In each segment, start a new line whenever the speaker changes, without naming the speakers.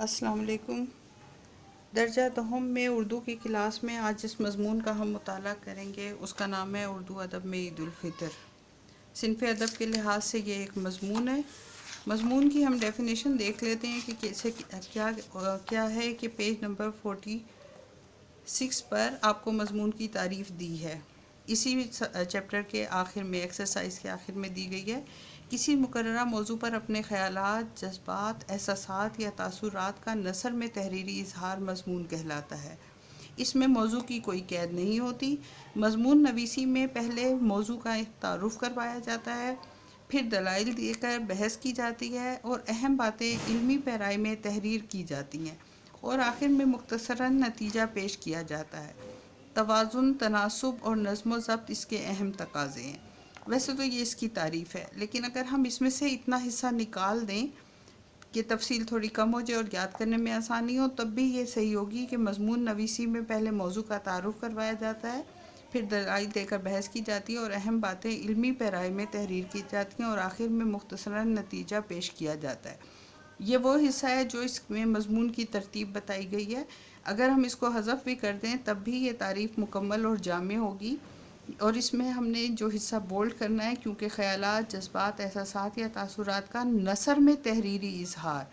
السلام علیکم۔ درجہ دہم میں اردو کی کلاس میں آج جس مضمون کا ہم مطالعہ کریں گے اس کا نام ہے اردو ادب میں عید الفطر۔ صنف ادب کے لحاظ سے یہ ایک مضمون ہے۔ مضمون کی ہم ڈیفینیشن دیکھ لیتے ہیں کہ کیسے کیا ہے کہ پیج نمبر 46 پر آپ کو مضمون کی تعریف دی ہے۔ اسی چیپٹر کے آخر میں ایکسرسائز کے آخر میں دی گئی ہے۔ کسی مقررہ موضوع پر اپنے خیالات، جذبات، احساسات یا تاثرات کا نثر میں تحریری اظہار مضمون کہلاتا ہے۔ اس میں موضوع کی کوئی قید نہیں ہوتی۔ مضمون نویسی میں پہلے موضوع کا تعارف کروایا جاتا ہے، پھر دلائل دے کر بحث کی جاتی ہے اور اہم باتیں علمی پیرائی میں تحریر کی جاتی ہیں اور آخر میں مختصراً نتیجہ پیش کیا جاتا ہے۔ توازن، تناسب اور نظم و ضبط اس کے اہم تقاضے ہیں۔ ویسے تو یہ اس کی تعریف ہے، لیکن اگر ہم اس میں سے اتنا حصہ نکال دیں کہ تفصیل تھوڑی کم ہو جائے اور یاد کرنے میں آسانی ہو، تب بھی یہ صحیح ہوگی کہ مضمون نویسی میں پہلے موضوع کا تعارف کروایا جاتا ہے، پھر دلائل دے کر بحث کی جاتی ہے اور اہم باتیں علمی پیرائی میں تحریر کی جاتی ہیں اور آخر میں مختصراً نتیجہ پیش کیا جاتا ہے۔ یہ وہ حصہ ہے جو اس میں مضمون کی ترتیب بتائی گئی ہے۔ اگر ہم اس کو حذف بھی کر دیں تب بھی یہ تعریف مکمل اور جامع ہوگی، اور اس میں ہم نے جو حصہ بولڈ کرنا ہے کیونکہ خیالات، جذبات، احساسات یا تاثرات کا نثر میں تحریری اظہار،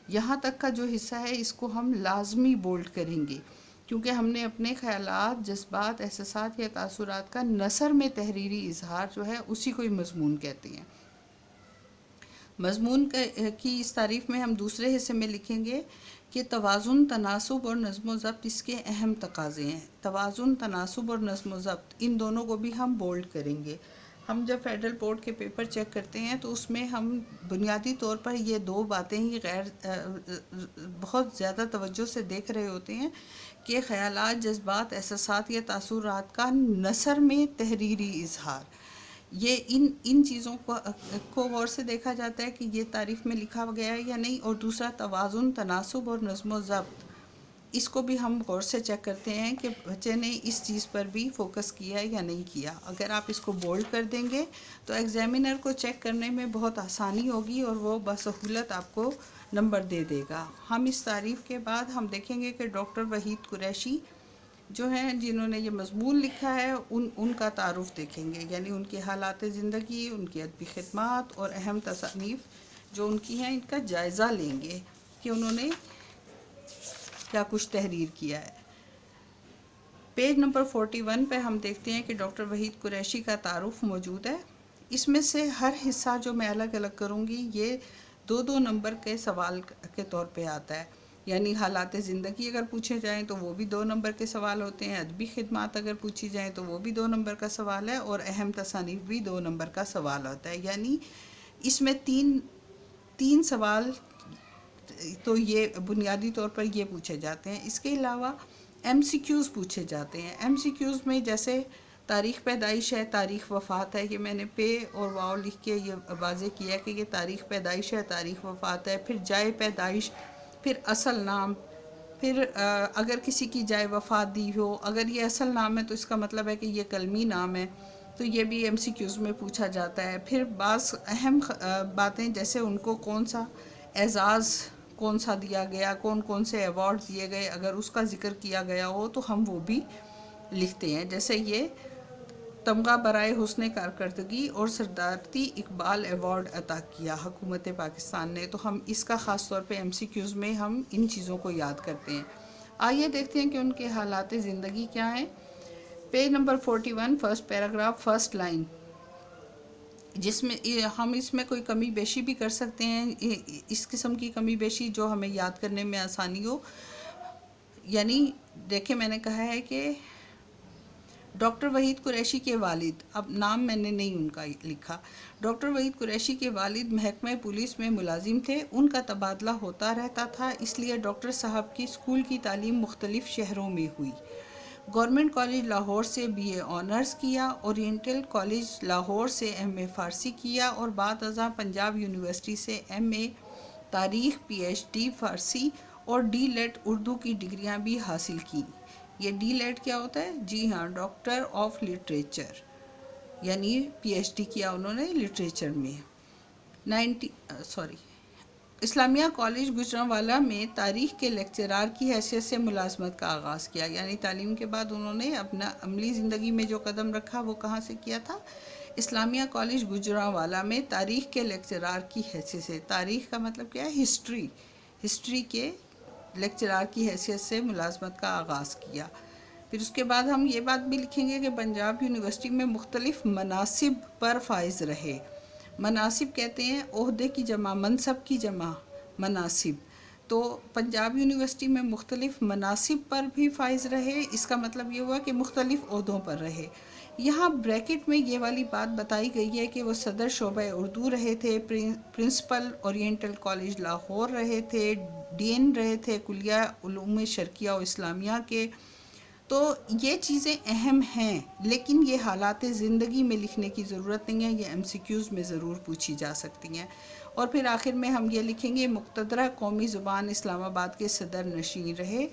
یہاں تک کا جو حصہ ہے اس کو ہم لازمی بولڈ کریں گے کیونکہ ہم نے اپنے خیالات، جذبات، احساسات یا تاثرات کا نثر میں تحریری اظہار جو ہے اسی کو ہی مضمون کہتے ہیں۔ مضمون کی اس تعریف میں ہم دوسرے حصے میں لکھیں گے کہ توازن، تناسب اور نظم و ضبط اس کے اہم تقاضے ہیں۔ توازن، تناسب اور نظم و ضبط ان دونوں کو بھی ہم بولڈ کریں گے۔ ہم جب فیڈرل بورڈ کے پیپر چیک کرتے ہیں تو اس میں ہم بنیادی طور پر یہ دو باتیں ہی بہت زیادہ توجہ سے دیکھ رہے ہوتے ہیں کہ خیالات، جذبات، احساسات یا تاثرات کا نثر میں تحریری اظہار۔ یہ ان چیزوں کو غور سے دیکھا جاتا ہے کہ یہ تعریف میں لکھا گیا ہے یا نہیں، اور دوسرا توازن، تناسب اور نظم و ضبط، اس کو بھی ہم غور سے چیک کرتے ہیں کہ بچے نے اس چیز پر بھی فوکس کیا یا نہیں کیا۔ اگر آپ اس کو بولڈ کر دیں گے تو ایگزامینر کو چیک کرنے میں بہت آسانی ہوگی اور وہ بسہولت آپ کو نمبر دے دے گا۔ ہم اس تعریف کے بعد ہم دیکھیں گے کہ ڈاکٹر وحید قریشی جو ہیں جنہوں نے یہ مضمون لکھا ہے ان کا تعارف دیکھیں گے، یعنی ان کے حالات زندگی، ان کی ادبی خدمات اور اہم تصانیف جو ان کی ہیں ان کا جائزہ لیں گے کہ انہوں نے کیا کچھ تحریر کیا ہے۔ پیج نمبر 41 پہ ہم دیکھتے ہیں کہ ڈاکٹر وحید قریشی کا تعارف موجود ہے۔ اس میں سے ہر حصہ جو میں الگ الگ کروں گی یہ 2 نمبر کے سوال کے طور پہ آتا ہے، یعنی حالات زندگی اگر پوچھے جائیں تو وہ بھی 2 نمبر کے سوال ہوتے ہیں، ادبی خدمات اگر پوچھی جائیں تو وہ بھی 2 نمبر کا سوال ہے، اور اہم تصانیف بھی 2 نمبر کا سوال ہوتا ہے۔ یعنی اس میں تین سوال تو یہ بنیادی طور پر یہ پوچھے جاتے ہیں۔ اس کے علاوہ ایم سی کیوز پوچھے جاتے ہیں۔ ایم سی کیوز میں جیسے تاریخ پیدائش ہے، تاریخ وفات ہے، یہ میں نے پے اور واو لکھ کے یہ واضح کیا کہ یہ تاریخ پیدائش ہے، تاریخ وفات ہے، پھر جائے پیدائش، پھر اصل نام، پھر اگر کسی کی جائے وفات دی ہو، اگر یہ اصل نام ہے تو اس کا مطلب ہے کہ یہ کلمی نام ہے، تو یہ بھی ایم سی کیوز میں پوچھا جاتا ہے۔ پھر بعض اہم باتیں جیسے ان کو کون سا اعزاز کون سا دیا گیا، کون سے ایوارڈ دیے گئے، اگر اس کا ذکر کیا گیا ہو تو ہم وہ بھی لکھتے ہیں۔ جیسے یہ تمغہ برائے حسن کارکردگی اور صدارتی اقبال ایوارڈ عطا کیا حکومت پاکستان نے، تو ہم اس کا خاص طور پہ ایم سی کیوز میں ہم ان چیزوں کو یاد کرتے ہیں۔ آئیے دیکھتے ہیں کہ ان کے حالات زندگی کیا ہیں۔ Page number 41 first paragraph first line, جس میں ہم اس میں کوئی کمی بیشی بھی کر سکتے ہیں، اس قسم کی کمی بیشی جو ہمیں یاد کرنے میں آسانی ہو۔ یعنی دیکھیں میں نے کہا ہے کہ ڈاکٹر وحید قریشی کے والد، اب نام میں نے نہیں ان کا لکھا، ڈاکٹر وحید قریشی کے والد محکمہ پولیس میں ملازم تھے، ان کا تبادلہ ہوتا رہتا تھا، اس لیے ڈاکٹر صاحب کی اسکول کی تعلیم مختلف شہروں میں ہوئی۔ گورنمنٹ کالج لاہور سے بی اے آنرز کیا، اورینٹل کالج لاہور سے ایم اے فارسی کیا اور بعد ازاں پنجاب یونیورسٹی سے ایم اے تاریخ، پی ایچ ڈی فارسی اور ڈی لیٹ اردو کی ڈگریاں بھی حاصل کیں۔ یہ ڈی لیٹ کیا ہوتا ہے؟ جی ہاں، ڈاکٹر آف لٹریچر، یعنی پی ایچ ڈی کیا انہوں نے لٹریچر میں۔ اسلامیہ کالج گجرانوالہ میں تاریخ کے لیکچرار کی حیثیت سے ملازمت کا آغاز کیا، یعنی تعلیم کے بعد انہوں نے اپنا عملی زندگی میں جو قدم رکھا وہ کہاں سے کیا تھا؟ اسلامیہ کالج گجرانوالہ میں تاریخ کے لیکچرار کی حیثیت سے، تاریخ کا مطلب کیا ہے؟ ہسٹری کے لیکچرار کی حیثیت سے ملازمت کا آغاز کیا۔ پھر اس کے بعد ہم یہ بات بھی لکھیں گے کہ پنجاب یونیورسٹی میں مختلف مناصب پر فائز رہے۔ مناصب کہتے ہیں عہدے کی جمع، منصب کی جمع مناصب، تو پنجاب یونیورسٹی میں مختلف مناصب پر بھی فائز رہے، اس کا مطلب یہ ہوا کہ مختلف عہدوں پر رہے۔ یہاں بریکٹ میں یہ والی بات بتائی گئی ہے کہ وہ صدر شعبہ اردو رہے تھے، پرنسپل اورینٹل کالج لاہور رہے تھے، ڈین رہے تھے کلیہ علوم شرقیہ و اسلامیہ کے۔ تو یہ چیزیں اہم ہیں، لیکن یہ حالات زندگی میں لکھنے کی ضرورت نہیں ہے، یہ ایم سی کیوز میں ضرور پوچھی جا سکتی ہیں۔ اور پھر آخر میں ہم یہ لکھیں گے مقتدرہ قومی زبان اسلام آباد کے صدر نشین رہے۔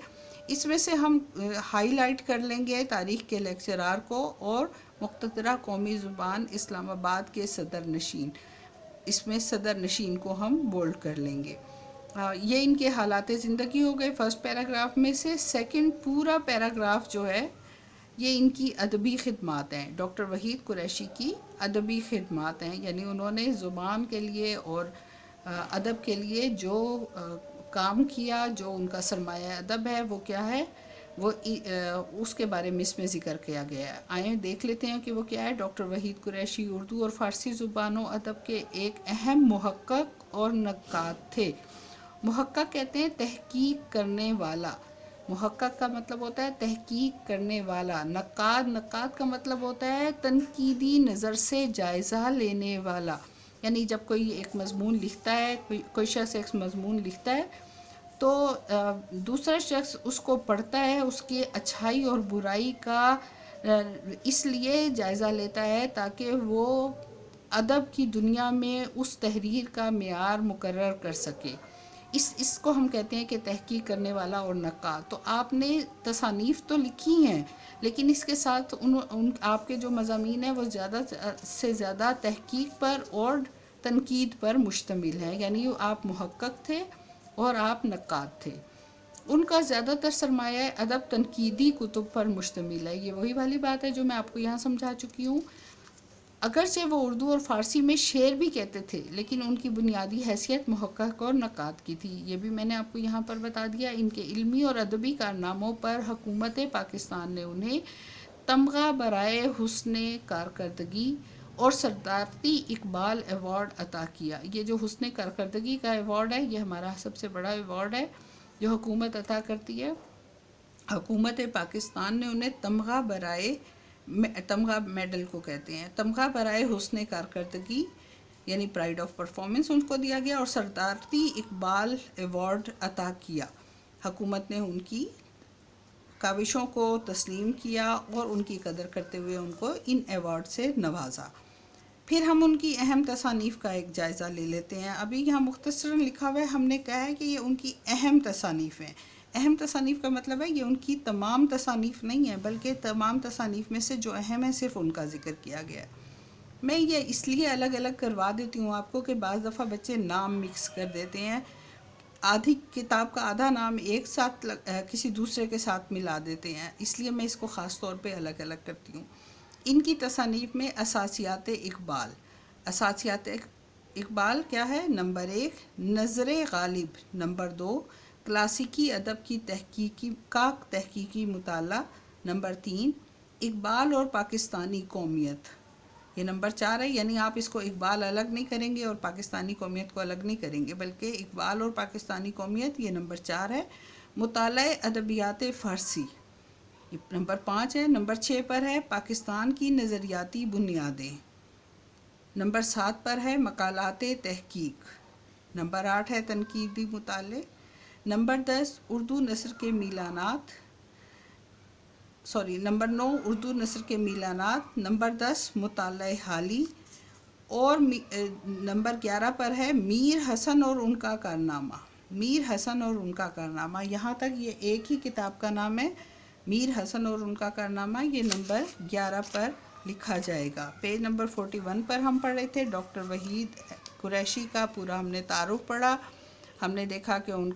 اس میں سے ہم ہائی لائٹ کر لیں گے تاریخ کے لیکچرار کو اور مقتدرہ قومی زبان اسلام آباد کے صدر نشین، اس میں صدر نشین کو ہم بولڈ کر لیں گے۔ یہ ان کے حالات زندگی ہو گئے فرسٹ پیراگراف میں سے۔ سیکنڈ پورا پیراگراف جو ہے یہ ان کی ادبی خدمات ہیں، ڈاکٹر وحید قریشی کی ادبی خدمات ہیں، یعنی انہوں نے زبان کے لیے اور ادب کے لیے جو کام کیا، جو ان کا سرمایہ ادب ہے وہ کیا ہے، وہ اس کے بارے میں اس میں ذکر کیا گیا ہے۔ آئیں دیکھ لیتے ہیں کہ وہ کیا ہے۔ ڈاکٹر وحید قریشی اردو اور فارسی زبان و ادب کے ایک اہم محقق اور نقاد تھے۔ محقق کہتے ہیں تحقیق کرنے والا، محقق کا مطلب ہوتا ہے تحقیق کرنے والا۔ نقاد کا مطلب ہوتا ہے تنقیدی نظر سے جائزہ لینے والا، یعنی جب کوئی ایک مضمون لکھتا ہے، کوئی شخص ایک مضمون لکھتا ہے تو دوسرا شخص اس کو پڑھتا ہے، اس کی اچھائی اور برائی کا اس لیے جائزہ لیتا ہے تاکہ وہ ادب کی دنیا میں اس تحریر کا معیار مقرر کر سکے۔ اس کو ہم کہتے ہیں کہ تحقیق کرنے والا اور نقاد۔ تو آپ نے تصانیف تو لکھی ہیں، لیکن اس کے ساتھ آپ کے جو مضامین ہیں وہ زیادہ سے زیادہ تحقیق پر اور تنقید پر مشتمل ہیں، یعنی آپ محقق تھے اور آپ نقاد تھے۔ ان کا زیادہ تر سرمایہ ادب تنقیدی کتب پر مشتمل ہے۔ یہ وہی والی بات ہے جو میں آپ کو یہاں سمجھا چکی ہوں۔ اگرچہ وہ اردو اور فارسی میں شعر بھی کہتے تھے، لیکن ان کی بنیادی حیثیت محقق اور نقاد کی تھی۔ یہ بھی میں نے آپ کو یہاں پر بتا دیا۔ ان کے علمی اور ادبی کارناموں پر حکومت پاکستان نے انہیں تمغہ برائے حسن کارکردگی اور صدارتی اقبال ایوارڈ عطا کیا۔ یہ جو حسن کارکردگی کا ایوارڈ ہے، یہ ہمارا سب سے بڑا ایوارڈ ہے جو حکومت عطا کرتی ہے۔ حکومت پاکستان نے انہیں تمغہ میڈل کو کہتے ہیں، تمغہ برائے حسن کارکردگی یعنی پرائڈ آف پرفارمنس ان کو دیا گیا، اور صدارتی اقبال ایوارڈ عطا کیا۔ حکومت نے ان کی کاوشوں کو تسلیم کیا اور ان کی قدر کرتے ہوئے ان کو ان ایوارڈ سے نوازا۔ پھر ہم ان کی اہم تصانیف کا ایک جائزہ لے لیتے ہیں۔ ابھی یہاں مختصراً لکھا ہوا ہے، ہم نے کہا ہے کہ یہ ان کی اہم تصانیف ہیں۔ اہم تصانیف کا مطلب ہے یہ ان کی تمام تصانیف نہیں ہے، بلکہ تمام تصانیف میں سے جو اہم ہے صرف ان کا ذکر کیا گیا ہے۔ میں یہ اس لیے الگ الگ کروا دیتی ہوں آپ کو کہ بعض دفعہ بچے نام مکس کر دیتے ہیں، آدھی کتاب کا آدھا نام ایک ساتھ کسی دوسرے کے ساتھ ملا دیتے ہیں، اس لیے میں اس کو خاص طور پہ الگ الگ کرتی ہوں۔ ان کی تصانیف میں اساسیات اقبال، اساسیات اقبال کیا ہے؟ نمبر 1 نظر غالب، نمبر 2 کلاسیکی ادب کی تحقیقی مطالعہ، نمبر 3 اقبال اور پاکستانی قومیت، یہ نمبر 4 ہے، یعنی آپ اس کو اقبال الگ نہیں کریں گے اور پاکستانی قومیت کو الگ نہیں کریں گے، بلکہ اقبال اور پاکستانی قومیت یہ نمبر 4 ہے۔ مطالعہ ادبیات فارسی یہ نمبر 5 ہے۔ نمبر 6 پر ہے پاکستان کی نظریاتی بنیادیں، نمبر 7 پر ہے مقالات تحقیق، نمبر 8 ہے تنقیدی مطالعے، نمبر 10 اردو نثر کے میلانات، نمبر 9 اردو نثر کے میلانات، نمبر 10 مطالعہ حالی، اور نمبر 11 پر ہے میر حسن اور ان کا کارنامہ، میر حسن اور ان کا کارنامہ۔ یہاں تک یہ ایک ہی کتاب کا نام ہے، میر حسن اور ان کا کارنامہ، یہ نمبر 11 پر لکھا جائے گا۔ پیج نمبر 41 پر ہم پڑھ رہے تھے ڈاکٹر وحید قریشی کا پورا ہم نے تعارف پڑھا، ہم نے دیکھا کہ ان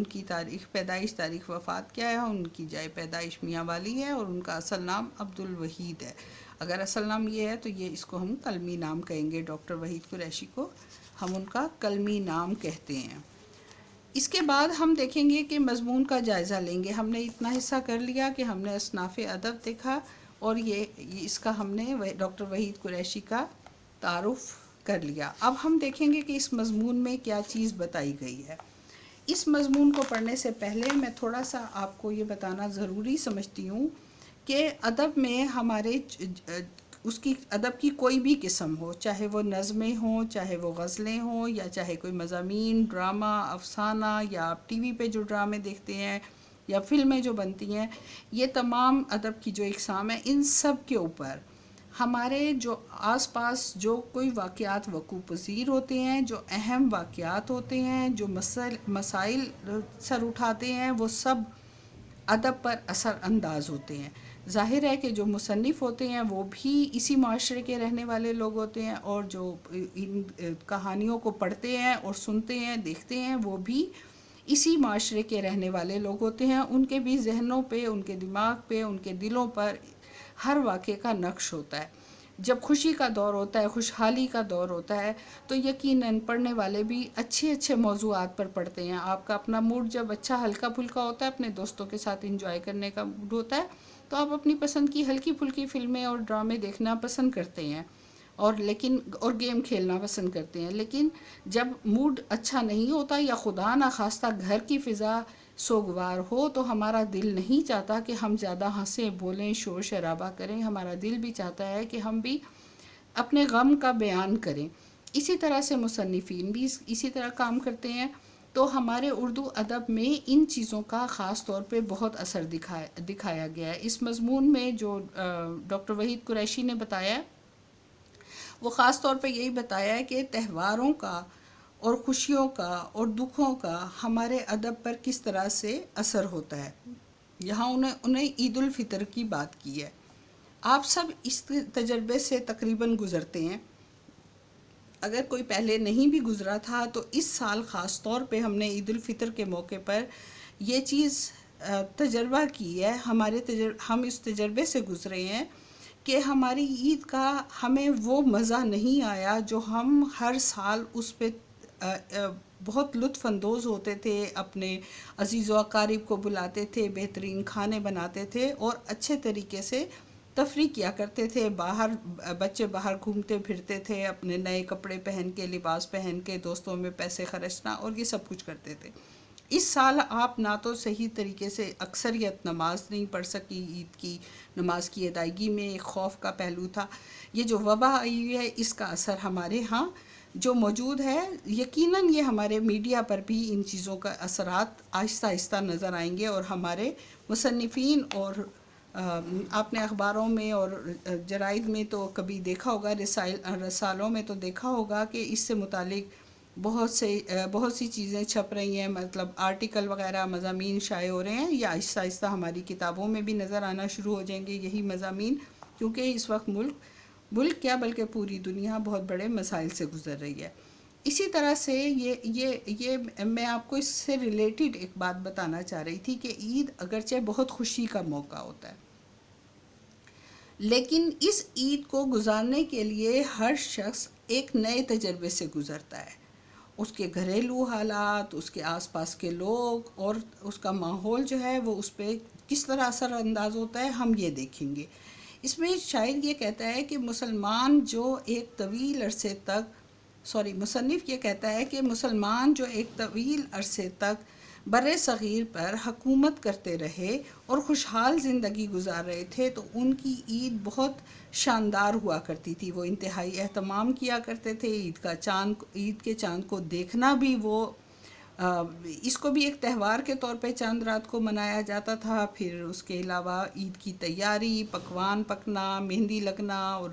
کی تاریخ پیدائش، تاریخ وفات کیا ہے، ان کی جائے پیدائش میاں والی ہے اور ان کا اصل نام عبدالوحید ہے۔ اگر اصل نام یہ ہے تو یہ اس کو ہم قلمی نام کہیں گے، ڈاکٹر وحید قریشی کو ہم ان کا قلمی نام کہتے ہیں۔ اس کے بعد ہم دیکھیں گے کہ مضمون کا جائزہ لیں گے۔ ہم نے اتنا حصہ کر لیا کہ ہم نے اصناف ادب دیکھا اور یہ اس کا ہم نے ڈاکٹر وحید قریشی کا تعارف کر لیا۔ اب ہم دیکھیں گے کہ اس مضمون میں کیا چیز بتائی گئی ہے۔ اس مضمون کو پڑھنے سے پہلے میں تھوڑا سا آپ کو یہ بتانا ضروری سمجھتی ہوں کہ ادب میں ہمارے اس کی ادب کی کوئی بھی قسم ہو، چاہے وہ نظمیں ہوں، چاہے وہ غزلیں ہوں، یا چاہے کوئی مضامین، ڈرامہ، افسانہ، یا آپ ٹی وی پہ جو ڈرامے دیکھتے ہیں یا فلمیں جو بنتی ہیں، یہ تمام ادب کی جو اقسام ہیں، ان سب کے اوپر ہمارے جو آس پاس جو کوئی واقعات وقوع پذیر ہوتے ہیں، جو اہم واقعات ہوتے ہیں، جو مسائل سر اٹھاتے ہیں، وہ سب ادب پر اثر انداز ہوتے ہیں۔ ظاہر ہے کہ جو مصنف ہوتے ہیں وہ بھی اسی معاشرے کے رہنے والے لوگ ہوتے ہیں، اور جو ان کہانیوں کو پڑھتے ہیں اور سنتے ہیں، دیکھتے ہیں، وہ بھی اسی معاشرے کے رہنے والے لوگ ہوتے ہیں۔ ان کے بھی ذہنوں پہ، ان کے دماغ پہ، ان کے دلوں پر ہر واقعے کا نقش ہوتا ہے۔ جب خوشی کا دور ہوتا ہے، خوشحالی کا دور ہوتا ہے، تو یقیناً پڑھنے والے بھی اچھے اچھے موضوعات پر پڑھتے ہیں۔ آپ کا اپنا موڈ جب اچھا ہلکا پھلکا ہوتا ہے، اپنے دوستوں کے ساتھ انجوائے کرنے کا موڈ ہوتا ہے، تو آپ اپنی پسند کی ہلکی پھلکی فلمیں اور ڈرامے دیکھنا پسند کرتے ہیں، اور گیم کھیلنا پسند کرتے ہیں۔ لیکن جب موڈ اچھا نہیں ہوتا یا خدا نخواستہ گھر کی فضا سوگوار ہو، تو ہمارا دل نہیں چاہتا کہ ہم زیادہ ہنسیں، بولیں، شور شرابہ کریں۔ ہمارا دل بھی چاہتا ہے کہ ہم بھی اپنے غم کا بیان کریں۔ اسی طرح سے مصنفین بھی اسی طرح کام کرتے ہیں۔ تو ہمارے اردو ادب میں ان چیزوں کا خاص طور پہ بہت اثر دکھایا گیا ہے۔ اس مضمون میں جو ڈاکٹر وحید قریشی نے بتایا، وہ خاص طور پہ یہی بتایا ہے کہ تہواروں کا اور خوشیوں کا اور دکھوں کا ہمارے ادب پر کس طرح سے اثر ہوتا ہے۔ یہاں انہیں عید الفطر کی بات کی ہے۔ آپ سب اس تجربے سے تقریباً گزرتے ہیں۔ اگر کوئی پہلے نہیں بھی گزرا تھا تو اس سال خاص طور پہ ہم نے عید الفطر کے موقع پر یہ چیز تجربہ کی ہے۔ ہم اس تجربے سے گزرے ہیں کہ ہماری عید کا ہمیں وہ مزہ نہیں آیا جو ہم ہر سال اس پہ بہت لطف اندوز ہوتے تھے، اپنے عزیز و اقارب کو بلاتے تھے، بہترین کھانے بناتے تھے اور اچھے طریقے سے تفریح کیا کرتے تھے۔ بچے باہر گھومتے پھرتے تھے، اپنے نئے کپڑے پہن کے، لباس پہن کے، دوستوں میں پیسے خرچنا اور یہ سب کچھ کرتے تھے۔ اس سال آپ نہ تو صحیح طریقے سے اکثریت نماز نہیں پڑھ سکی، عید کی نماز کی ادائیگی میں ایک خوف کا پہلو تھا۔ یہ جو وبا آئی ہوئی ہے، اس کا اثر ہمارے ہاں جو موجود ہے، یقیناً یہ ہمارے میڈیا پر بھی ان چیزوں کا اثرات آہستہ آہستہ نظر آئیں گے، اور ہمارے مصنفین اور آپ نے اخباروں میں اور جرائد میں تو کبھی دیکھا ہوگا، رسالوں میں تو دیکھا ہوگا کہ اس سے متعلق بہت سی چیزیں چھپ رہی ہیں، مطلب آرٹیکل وغیرہ، مضامین شائع ہو رہے ہیں، یا آہستہ آہستہ ہماری کتابوں میں بھی نظر آنا شروع ہو جائیں گے یہی مضامین، کیونکہ اس وقت ملک کیا بلکہ پوری دنیا بہت بڑے مسائل سے گزر رہی ہے۔ اسی طرح سے یہ میں آپ کو اس سے ریلیٹڈ ایک بات بتانا چاہ رہی تھی کہ عید اگرچہ بہت خوشی کا موقع ہوتا ہے، لیکن اس عید کو گزارنے کے لیے ہر شخص ایک نئے تجربے سے گزرتا ہے۔ اس کے گھریلو حالات، اس کے آس پاس کے لوگ اور اس کا ماحول جو ہے وہ اس پہ کس طرح اثر انداز ہوتا ہے، ہم یہ دیکھیں گے۔ اس میں شاعر یہ کہتا ہے کہ مصنف یہ کہتا ہے کہ مسلمان جو ایک طویل عرصے تک بر صغیر پر حکومت کرتے رہے اور خوشحال زندگی گزار رہے تھے، تو ان کی عید بہت شاندار ہوا کرتی تھی۔ وہ انتہائی اہتمام کیا کرتے تھے۔ عید کے چاند کو دیکھنا بھی، اس کو بھی ایک تہوار کے طور پہ چاند رات کو منایا جاتا تھا۔ پھر اس کے علاوہ عید کی تیاری، پکوان پکنا، مہندی لگنا اور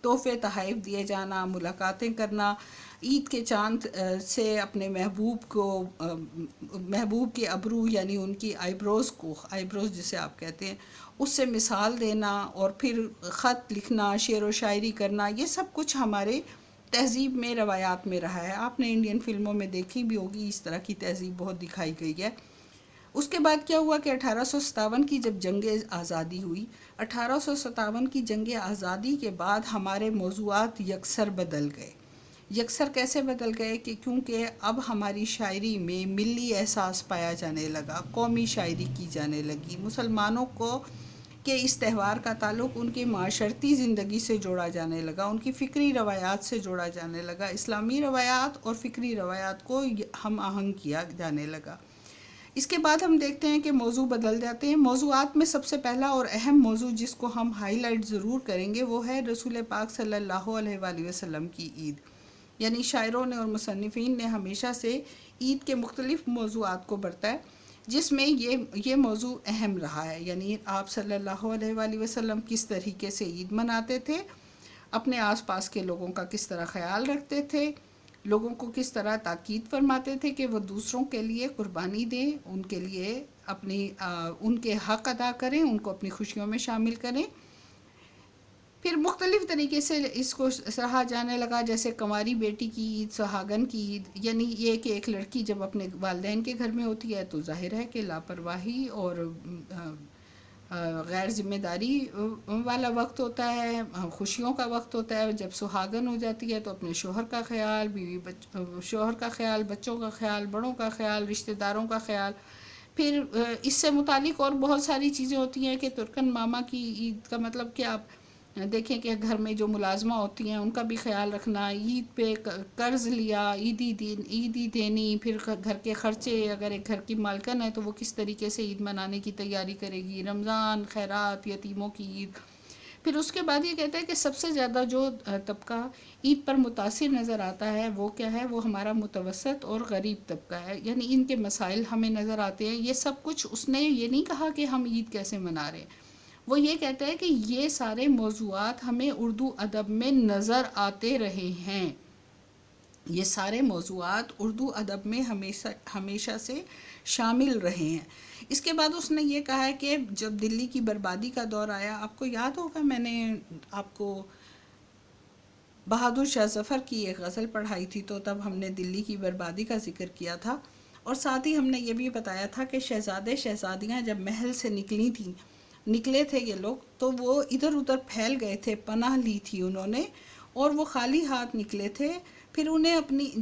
تحفے تحائف دیے جانا، ملاقاتیں کرنا، عید کے چاند سے اپنے محبوب کے ابرو، یعنی ان کی آئیبروز جسے آپ کہتے ہیں، اس سے مثال دینا، اور پھر خط لکھنا، شعر و شاعری کرنا، یہ سب کچھ ہمارے تہذیب میں روایات میں رہا ہے. آپ نے انڈین فلموں میں دیکھی بھی ہوگی، اس طرح کی تہذیب بہت دکھائی گئی ہے. اس کے بعد کیا ہوا کہ 1857 کی جب جنگ آزادی ہوئی، 1857 کی جنگ آزادی کے بعد ہمارے موضوعات یکسر بدل گئے. یکسر کیسے بدل گئے کہ کیونکہ اب ہماری شاعری میں ملی احساس پایا جانے لگا، قومی شاعری کی جانے لگی. مسلمانوں کو کہ اس تہوار کا تعلق ان کی معاشرتی زندگی سے جوڑا جانے لگا، ان کی فکری روایات سے جوڑا جانے لگا. اسلامی روایات اور فکری روایات کو ہم آہنگ کیا جانے لگا. اس کے بعد ہم دیکھتے ہیں کہ موضوع بدل جاتے ہیں. موضوعات میں سب سے پہلا اور اہم موضوع جس کو ہم ہائی لائٹ ضرور کریں گے وہ ہے رسول پاک صلی اللہ علیہ وآلہ وسلم کی عید. یعنی شاعروں نے اور مصنفین نے ہمیشہ سے عید کے مختلف موضوعات کو برتا ہے، جس میں یہ موضوع اہم رہا ہے. یعنی آپ صلی اللہ علیہ وآلہ وسلم کس طریقے سے عید مناتے تھے، اپنے آس پاس کے لوگوں کا کس طرح خیال رکھتے تھے، لوگوں کو کس طرح تاکید فرماتے تھے کہ وہ دوسروں کے لیے قربانی دیں، ان کے لیے ان کے حق ادا کریں، ان کو اپنی خوشیوں میں شامل کریں. پھر مختلف طریقے سے اس کو سراہا جانے لگا، جیسے کنواری بیٹی کی عید، سہاگن کی عید. یعنی یہ کہ ایک لڑکی جب اپنے والدین کے گھر میں ہوتی ہے تو ظاہر ہے کہ لاپرواہی اور غیر ذمہ داری والا وقت ہوتا ہے، خوشیوں کا وقت ہوتا ہے. جب سہاگن ہو جاتی ہے تو اپنے شوہر کا خیال، شوہر کا خیال، بچوں کا خیال، بڑوں کا خیال، رشتہ داروں کا خیال. پھر اس سے متعلق اور بہت ساری چیزیں ہوتی ہیں کہ ترکن ماما کی عید کا مطلب کہ آپ دیکھیں کہ گھر میں جو ملازمہ ہوتی ہیں ان کا بھی خیال رکھنا، عید پہ قرض لیا، عیدی دینی، پھر گھر کے خرچے، اگر ایک گھر کی مالکن ہے تو وہ کس طریقے سے عید منانے کی تیاری کرے گی، رمضان، خیرات، یتیموں کی عید. پھر اس کے بعد یہ کہتا ہے کہ سب سے زیادہ جو طبقہ عید پر متاثر نظر آتا ہے وہ کیا ہے، وہ ہمارا متوسط اور غریب طبقہ ہے. یعنی ان کے مسائل ہمیں نظر آتے ہیں. یہ سب کچھ اس نے یہ نہیں کہا کہ ہم عید کیسے منا رہے ہیں، وہ یہ کہتا ہے کہ یہ سارے موضوعات ہمیں اردو ادب میں نظر آتے رہے ہیں. یہ سارے موضوعات اردو ادب میں ہمیشہ سے شامل رہے ہیں. اس کے بعد اس نے یہ کہا ہے کہ جب دلی کی بربادی کا دور آیا، آپ کو یاد ہوگا میں نے آپ کو بہادر شاہ ظفر کی ایک غزل پڑھائی تھی تو تب ہم نے دلی کی بربادی کا ذکر کیا تھا، اور ساتھ ہی ہم نے یہ بھی بتایا تھا کہ شہزادے شہزادیاں جب محل سے نکلے تھے یہ لوگ، تو وہ ادھر ادھر پھیل گئے تھے، پناہ لی تھی انہوں نے، اور وہ خالی ہاتھ نکلے تھے. پھر انہیں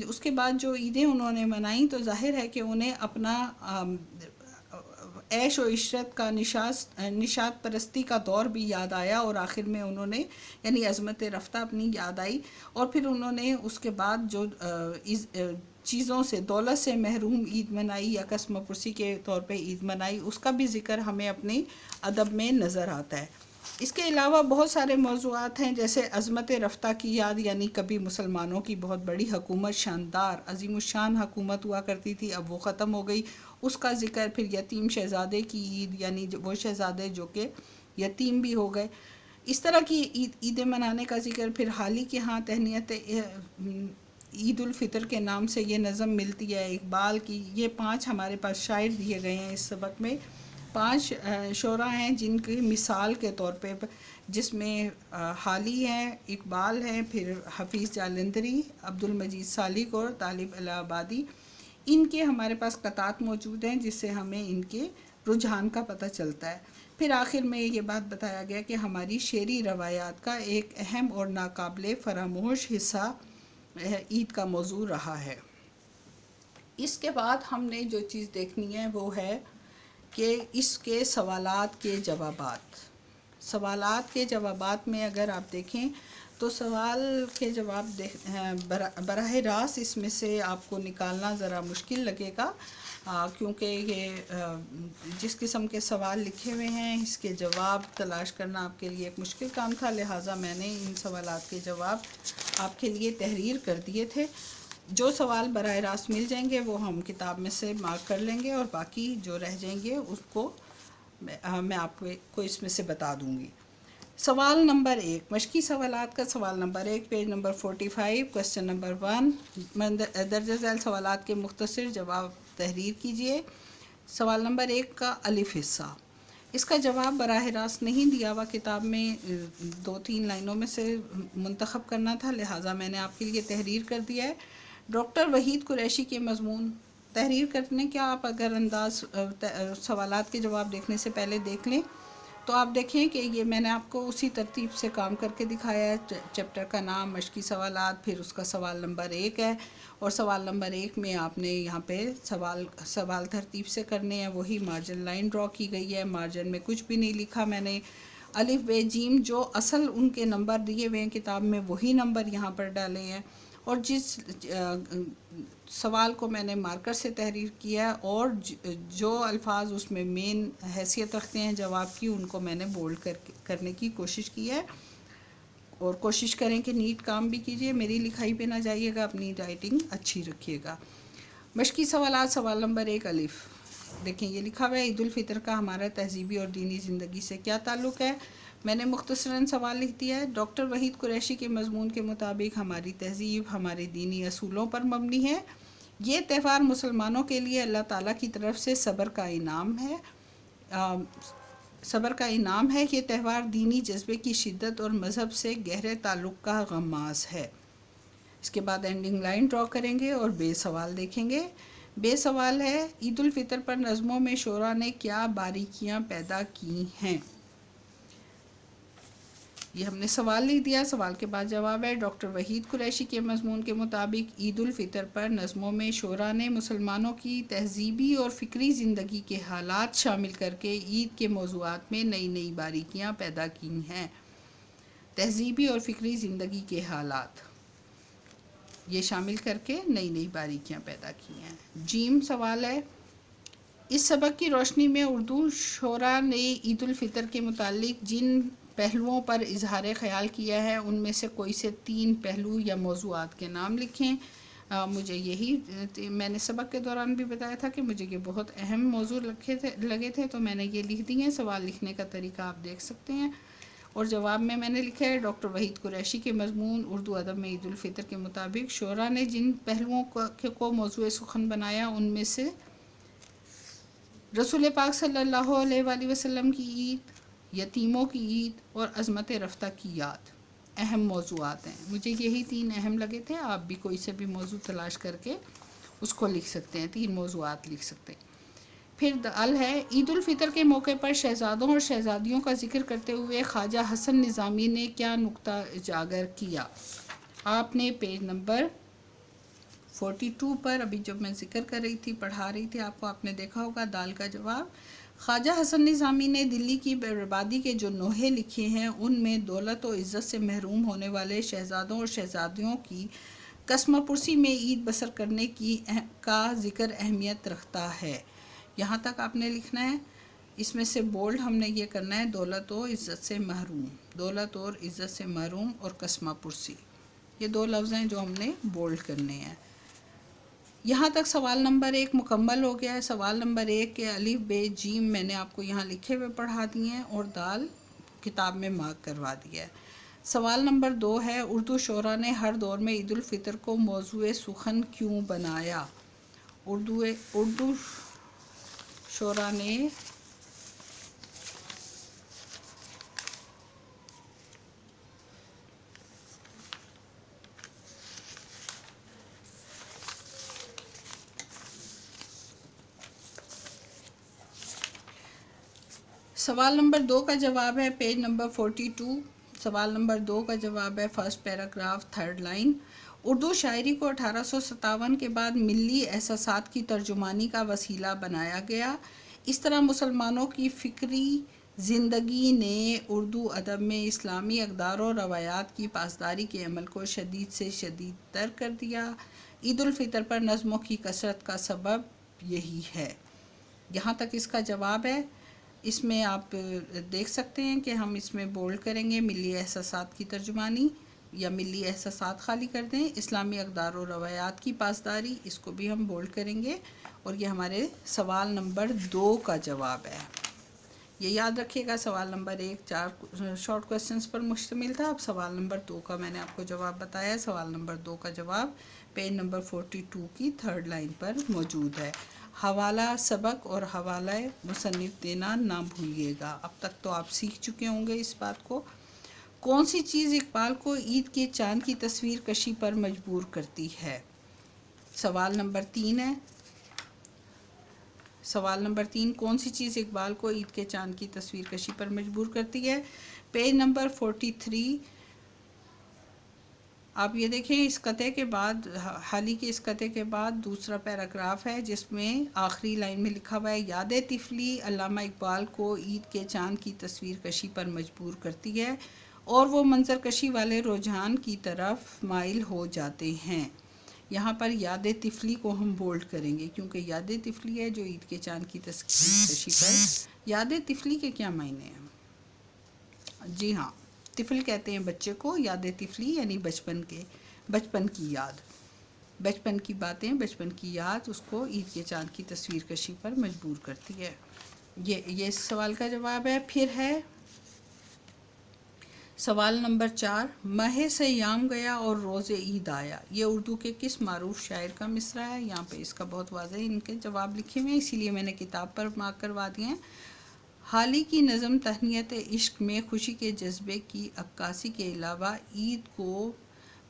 اس کے بعد جو عیدیں انہوں نے منائیں تو ظاہر ہے کہ انہیں اپنا عیش و عشرت کا نشاط پرستی کا دور بھی یاد آیا، اور آخر میں انہوں نے یعنی عظمت رفتہ اپنی یاد آئی، اور پھر انہوں نے اس کے بعد جو چیزوں سے، دولت سے محروم عید منائی یا قسم پرسی کے طور پہ عید منائی، اس کا بھی ذکر ہمیں اپنے ادب میں نظر آتا ہے. اس کے علاوہ بہت سارے موضوعات ہیں، جیسے عظمت رفتہ کی یاد، یعنی کبھی مسلمانوں کی بہت بڑی حکومت، شاندار عظیم الشان حکومت ہوا کرتی تھی، اب وہ ختم ہو گئی، اس کا ذکر. پھر یتیم شہزادے کی عید، یعنی وہ شہزادے جو کہ یتیم بھی ہو گئے. اس طرح کی عیدیں منانے کا ذکر. پھر حالی کے ہاں تہنیت عید الفطر کے نام سے یہ نظم ملتی ہے اقبال کی. یہ 5 ہمارے پاس شاعر دیے گئے ہیں اس سبق میں، 5 شعراء ہیں جن کی مثال کے طور پہ، جس میں حالی ہیں، اقبال ہیں، پھر حفیظ جالندھری، عبد المجید سالک اور طالب الہ آبادی. ان کے ہمارے قطعات قطعات موجود ہیں جس سے ہمیں ان کے رجحان کا پتہ چلتا ہے. پھر آخر میں یہ بات بتایا گیا کہ ہماری شعری روایات کا ایک اہم اور ناقابل فراموش حصہ عید کا موضوع رہا ہے. اس کے بعد ہم نے جو چیز دیکھنی ہے وہ ہے کہ اس کے سوالات کے جوابات میں اگر آپ دیکھیں تو سوال کے جواب براہ راست اس میں سے آپ کو نکالنا ذرا مشکل لگے گا، کیونکہ یہ جس قسم کے سوال لکھے ہوئے ہیں اس کے جواب تلاش کرنا آپ کے لیے ایک مشکل کام تھا، لہٰذا میں نے ان سوالات کے جواب آپ کے لیے تحریر کر دیے تھے. جو سوال براہ راست مل جائیں گے وہ ہم کتاب میں سے مارک کر لیں گے، اور باقی جو رہ جائیں گے اس کو میں آپ کو اس میں سے بتا دوں گی. سوال نمبر 1، مشقی سوالات کا سوال number 1، page number 45، question number 1، درجہ ذیل سوالات کے مختصر جواب تحریر کیجئے. سوال نمبر 1 کا الف حصہ، اس کا جواب براہ راست نہیں دیا ہوا، کتاب میں 2-3 لائنوں میں سے منتخب کرنا تھا، لہٰذا میں نے آپ کے لیے تحریر کر دیا ہے۔ ڈاکٹر وحید قریشی کے مضمون تحریر کرنے کے آپ اگر انداز سوالات کے جواب دیکھنے سے پہلے دیکھ لیں تو آپ دیکھیں کہ یہ میں نے آپ کو اسی ترتیب سے کام کر کے دکھایا ہے۔ چیپٹر کا نام مشقی سوالات، پھر اس کا سوال نمبر 1 ہے، اور سوال نمبر 1 میں آپ نے یہاں پہ سوال ترتیب سے کرنے ہیں، وہی مارجن لائن ڈرا کی گئی ہے، مارجن میں کچھ بھی نہیں لکھا میں نے، الف ب جیم جو اصل ان کے نمبر دیے ہوئے ہیں کتاب میں وہی نمبر یہاں پر ڈالے ہیں، اور جس سوال کو میں نے مارکر سے تحریر کیا اور جو الفاظ اس میں مین حیثیت رکھتے ہیں جواب کی ان کو میں نے بولڈ کرنے کی کوشش کی ہے، اور کوشش کریں کہ نیٹ کام بھی کیجئے، میری لکھائی پہ نہ جائیے گا، اپنی رائٹنگ اچھی رکھیے گا۔ مشقی سوالات، سوال نمبر 1 الف، دیکھیں یہ لکھا ہوا ہے عید الفطر کا ہمارا تہذیبی اور دینی زندگی سے کیا تعلق ہے۔ میں نے مختصراً سوال لکھ دیا ہے۔ ڈاکٹر وحید قریشی کے مضمون کے مطابق ہماری تہذیب ہمارے دینی اصولوں پر مبنی ہے۔ یہ تہوار مسلمانوں کے لیے اللہ تعالیٰ کی طرف سے صبر کا انعام ہے۔ یہ تہوار دینی جذبے کی شدت اور مذہب سے گہرے تعلق کا غماز ہے۔ اس کے بعد اینڈنگ لائن ڈرا کریں گے اور بے سوال دیکھیں گے۔ بے سوال ہے عید الفطر پر نظموں میں شعراء نے کیا باریکیاں پیدا کی ہیں۔ یہ ہم نے سوال لکھ دیا، سوال کے بعد جواب ہے۔ ڈاکٹر وحید قریشی کے مضمون کے مطابق عید الفطر پر نظموں میں شعراء نے مسلمانوں کی تہذیبی اور فکری زندگی کے حالات شامل کر کے عید کے موضوعات میں نئی نئی باریکیاں پیدا کی ہیں۔ تہذیبی اور فکری زندگی کے حالات یہ شامل کر کے نئی نئی باریکیاں پیدا کی ہیں۔ جیم سوال ہے، اس سبق کی روشنی میں اردو شعراء نے عید الفطر کے متعلق جن پہلوؤں پر اظہار خیال کیا ہے ان میں سے کوئی سے 3 پہلو یا موضوعات کے نام لکھیں۔ مجھے یہی میں نے سبق کے دوران بھی بتایا تھا کہ مجھے یہ بہت اہم موضوع لگے تھے تو میں نے یہ لکھ دی ہیں۔ سوال لکھنے کا طریقہ آپ دیکھ سکتے ہیں، اور جواب میں نے لکھا ہے ڈاکٹر وحید قریشی کے مضمون اردو ادب میں عید الفطر کے مطابق شعراء نے جن پہلوؤں کو موضوع سخن بنایا ان میں سے رسول پاک صلی اللہ علیہ وآلہ وسلم کی عید، یتیموں کی عید اور عظمت رفتہ کی یاد اہم موضوعات ہیں۔ مجھے یہی 3 اہم لگے تھے، آپ بھی کوئی سے بھی موضوع تلاش کر کے اس کو لکھ سکتے ہیں، 3 موضوعات لکھ سکتے ہیں۔ پھر دال ہے، عید الفطر کے موقع پر شہزادوں اور شہزادیوں کا ذکر کرتے ہوئے خواجہ حسن نظامی نے کیا نکتہ اجاگر کیا۔ آپ نے پیج نمبر 42 پر ابھی جب میں ذکر کر رہی تھی پڑھا رہی تھی آپ نے دیکھا ہوگا دال کا جواب۔ خواجہ حسن نظامی نے دلی کی بربادی کے جو نوحے لکھے ہیں ان میں دولت و عزت سے محروم ہونے والے شہزادوں اور شہزادیوں کی قسمہ پرسی میں عید بسر کرنے کا ذکر اہمیت رکھتا ہے۔ یہاں تک آپ نے لکھنا ہے۔ اس میں سے بولڈ ہم نے یہ کرنا ہے دولت و عزت سے محروم، دولت اور عزت سے محروم اور قسمہ پرسی، یہ 2 لفظ ہیں جو ہم نے بولڈ کرنے ہیں۔ یہاں تک سوال نمبر 1 مکمل ہو گیا ہے۔ سوال نمبر 1 کے الف ب جیم میں نے آپ کو یہاں لکھے ہوئے پڑھا دیے ہیں اور دال کتاب میں مارک کروا دیا ہے۔ سوال نمبر 2 ہے، اردو شعراء نے ہر دور میں عید الفطر کو موضوع سخن کیوں بنایا۔ اردو شعراء نے سوال نمبر 2 کا جواب ہے پیج نمبر 42۔ سوال نمبر 2 کا جواب ہے first paragraph 3rd line. Urdu شاعری کو 1857 کے بعد ملی احساسات کی ترجمانی کا وسیلہ بنایا گیا۔ اس طرح مسلمانوں کی فکری زندگی نے اردو ادب میں اسلامی اقدار و روایات کی پاسداری کے عمل کو شدید سے شدید تر کر دیا۔ عید الفطر پر نظموں کی کثرت کا سبب یہی ہے۔ یہاں تک اس کا جواب ہے۔ اس میں آپ دیکھ سکتے ہیں کہ ہم اس میں بولڈ کریں گے ملی احساسات کی ترجمانی، یا ملی احساسات خالی کر دیں، اسلامی اقدار و روایات کی پاسداری، اس کو بھی ہم بولڈ کریں گے، اور یہ ہمارے سوال نمبر 2 کا جواب ہے۔ یہ یاد رکھیے گا سوال نمبر 1 4 شارٹ کوسچنز پر مشتمل تھا، اب سوال نمبر 2 کا میں نے آپ کو جواب بتایا ہے۔ سوال نمبر 2 کا جواب پیج نمبر 42 کی 3rd لائن پر موجود ہے۔ حوالہ سبق اور حوالہ مصنف دینا نہ بھولیے گا۔ اب تک تو آپ سیکھ چکے ہوں گے اس بات کو۔ کون سی چیز اقبال کو عید کے چاند کی تصویر کشی پر مجبور کرتی ہے؟ سوال نمبر 3 ہے۔ سوال نمبر 3، کون سی چیز اقبال کو عید کے چاند کی تصویر کشی پر مجبور کرتی ہے؟ Page number 43۔ آپ یہ دیکھیں، اس قطعے کے بعد، حالی کے اس قطعے کے بعد دوسرا پیراگراف ہے جس میں آخری لائن میں لکھا ہوا ہے، یاد طفلی علامہ اقبال کو عید کے چاند کی تصویر کشی پر مجبور کرتی ہے اور وہ منظر کشی والے رجحان کی طرف مائل ہو جاتے ہیں۔ یہاں پر یاد طفلی کو ہم بولڈ کریں گے کیونکہ یاد طفلی ہے جو عید کے چاند کی تصویر کشی پر۔ یاد طفلی کے کیا معنی ہیں؟ جی ہاں، طفل کہتے ہیں بچے کو، یاد طفلی یعنی بچپن کی یاد، بچپن کی باتیں، بچپن کی یاد اس کو عید کے چاند کی تصویر کشی پر مجبور کرتی ہے۔ یہ اس سوال کا جواب ہے۔ پھر ہے سوال نمبر 4، ماہ سیام گیا اور روز عید آیا، یہ اردو کے کس معروف شاعر کا مصرع ہے؟ یہاں پہ اس کا بہت واضح ان کے جواب لکھے ہوئے ہیں، اسی لیے میں نے کتاب پر مارک کروا دیے ہیں۔ حالی کی نظم تہنیت عشق میں خوشی کے جذبے کی عکاسی کے علاوہ عید کو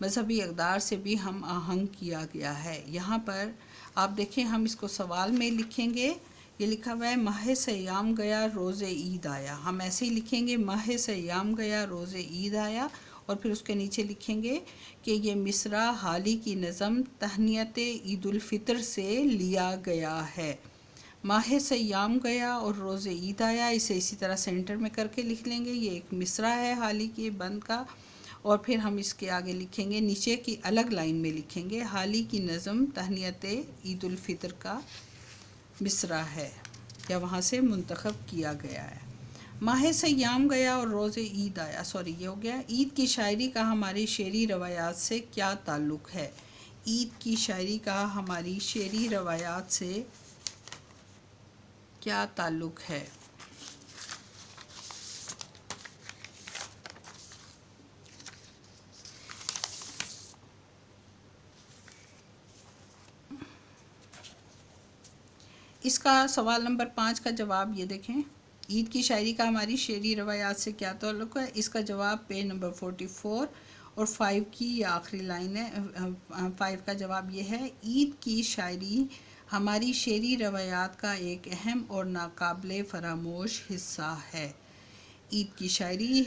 مذہبی اقدار سے بھی ہم آہنگ کیا گیا ہے۔ یہاں پر آپ دیکھیں، ہم اس کو سوال میں لکھیں گے، یہ لکھا ہوا ہے ماہ سیام گیا روز عید آیا، ہم ایسے ہی لکھیں گے ماہ سیام گیا روز عید آیا، اور پھر اس کے نیچے لکھیں گے کہ یہ مصرع حالی کی نظم تہنیت عید الفطر سے لیا گیا ہے۔ ماہ سیام گیا اور روز عید آیا، اسے اسی طرح سینٹر میں کر کے لکھ لیں گے، یہ ایک مصرع ہے حالی کے بند کا، اور پھر ہم اس کے آگے لکھیں گے، نیچے کی الگ لائن میں لکھیں گے حالی کی نظم تہنیت عید الفطر کا مصرع ہے یا وہاں سے منتخب کیا گیا ہے۔ ماہ سیام گیا اور روز عید آیا، یہ ہو گیا۔ عید کی شاعری کا ہماری شعری روایات سے کیا تعلق ہے؟ عید کی شاعری کا ہماری شعری روایات سے کیا تعلق ہے؟ اس کا سوال نمبر 5 کا جواب یہ دیکھیں، عید کی شاعری کا ہماری شعری روایات سے کیا تعلق ہے؟ اس کا جواب پیج نمبر 44 اور 5 کی یہ آخری لائن ہے۔ 5 کا جواب یہ ہے، عید کی شاعری ہماری شعری روایات کا ایک اہم اور ناقابل فراموش حصہ ہے۔ عید کی شاعری